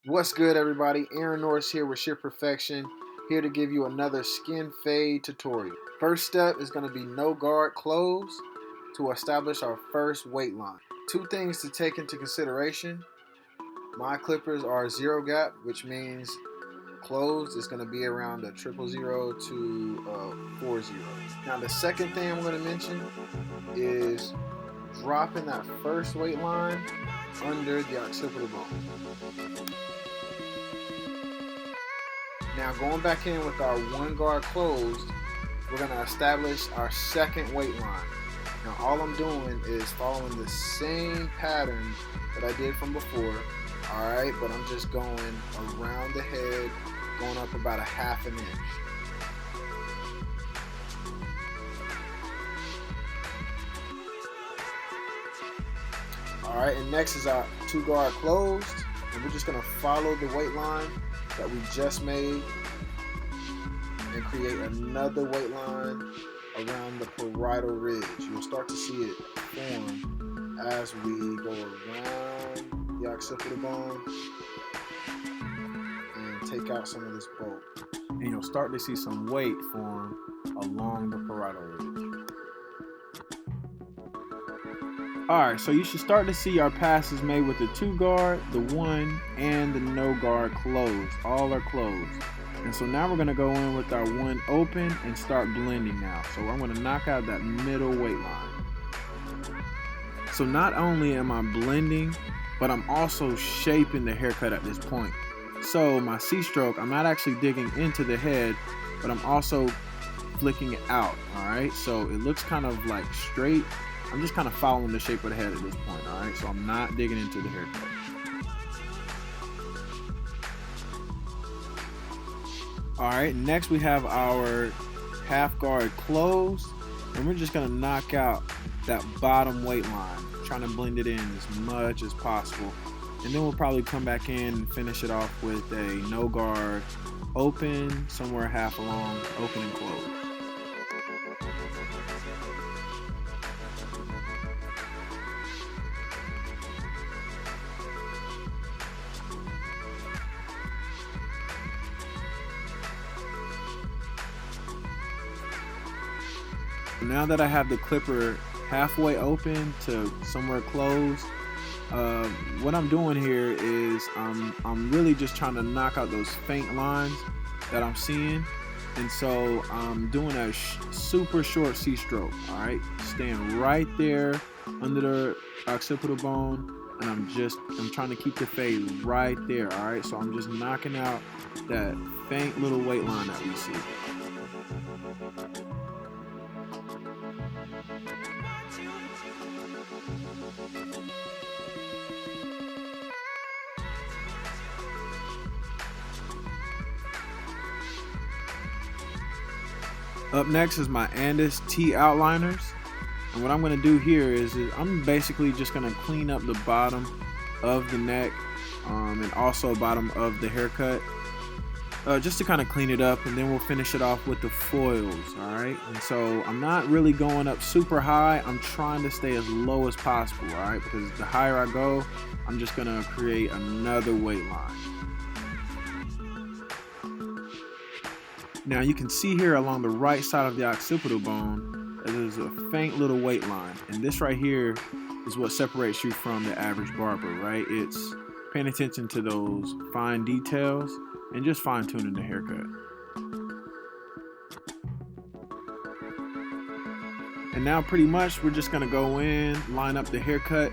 What's good, everybody? Aaron Norris here with Shearperfection, here to give you another skin fade tutorial. First step is going to be no guard close to establish our first weight line. Two things to take into consideration. My clippers are zero gap, which means closed is going to be around a 000 to 40. Now the second thing I'm going to mention is dropping that first weight line under the occipital bone. Now going back in with our one guard closed, we're going to establish our second weight line. Now all I'm doing is following the same pattern that I did from before, alright, but I'm just going around the head, going up about a half an inch. Alright, and next is our two guard closed, and we're just going to follow the weight line that we just made and create another weight line around the parietal ridge. You'll start to see it form as we go around the occipital bone and take out some of this bulk. And you'll start to see some weight form along the parietal ridge. Alright, so you should start to see our passes made with the two guard, the one, and the no guard closed. All are closed. And so now we're going to go in with our one open and start blending now. So I'm going to knock out that middle weight line. So not only am I blending, but I'm also shaping the haircut at this point. So my C-stroke, I'm not actually digging into the head, but I'm also flicking it out. Alright, so it looks kind of like straight. I'm just kind of following the shape of the head at this point, alright? So I'm not digging into the haircut. Alright, next we have our half guard closed, and we're just going to knock out that bottom weight line, trying to blend it in as much as possible. And then we'll probably come back in and finish it off with a no guard open, somewhere half along, open and close. Now that I have the clipper halfway open to somewhere closed, what I'm doing here is I'm really just trying to knock out those faint lines that I'm seeing, and so I'm doing a super short C-stroke. All right, staying right there under the occipital bone, and I'm trying to keep the fade right there. All right, so I'm just knocking out that faint little weight line that we see. Up next is my Andis T outliners, and what I'm going to do here is I'm basically just going to clean up the bottom of the neck and also bottom of the haircut, just to kind of clean it up, and then we'll finish it off with the foils. Alright, and so I'm not really going up super high. I'm trying to stay as low as possible, alright, because the higher I go, I'm just going to create another weight line. Now you can see here along the right side of the occipital bone, there's a faint little weight line, and this right here is what separates you from the average barber, right? It's paying attention to those fine details and just fine tuning the haircut. And now pretty much we're just gonna go in, line up the haircut.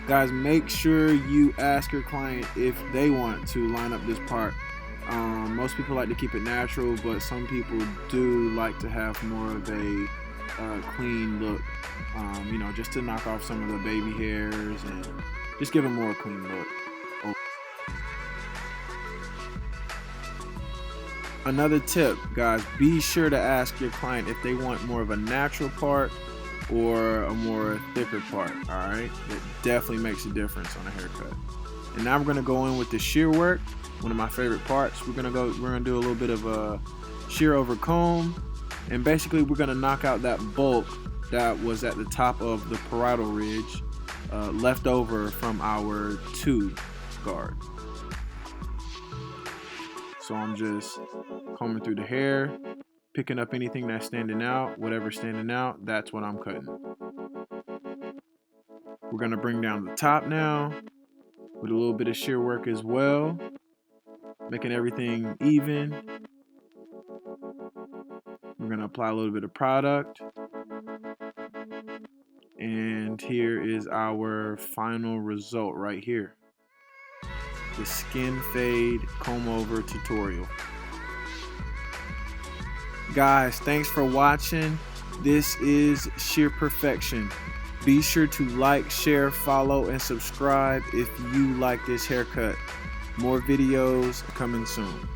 Guys, make sure you ask your client if they want to line up this part. Most people like to keep it natural, but some people do like to have more of a clean look, you know, just to knock off some of the baby hairs and just give a more clean look. Another tip, guys, be sure to ask your client if they want more of a natural part or a more thicker part. All right, it definitely makes a difference on a haircut. And now we're gonna go in with the shear work, one of my favorite parts. We're gonna do a little bit of a shear over comb, and basically we're gonna knock out that bulk that was at the top of the parietal ridge, left over from our two guard. So I'm just combing through the hair, picking up anything that's standing out. Whatever's standing out, that's what I'm cutting. We're gonna bring down the top now with a little bit of shear work as well, making everything even. We're gonna apply a little bit of product. And here is our final result right here. The SkinFade Combover tutorial. Guys, thanks for watching. This is Shearperfection. Be sure to like, share, follow, and subscribe if you like this haircut. More videos coming soon.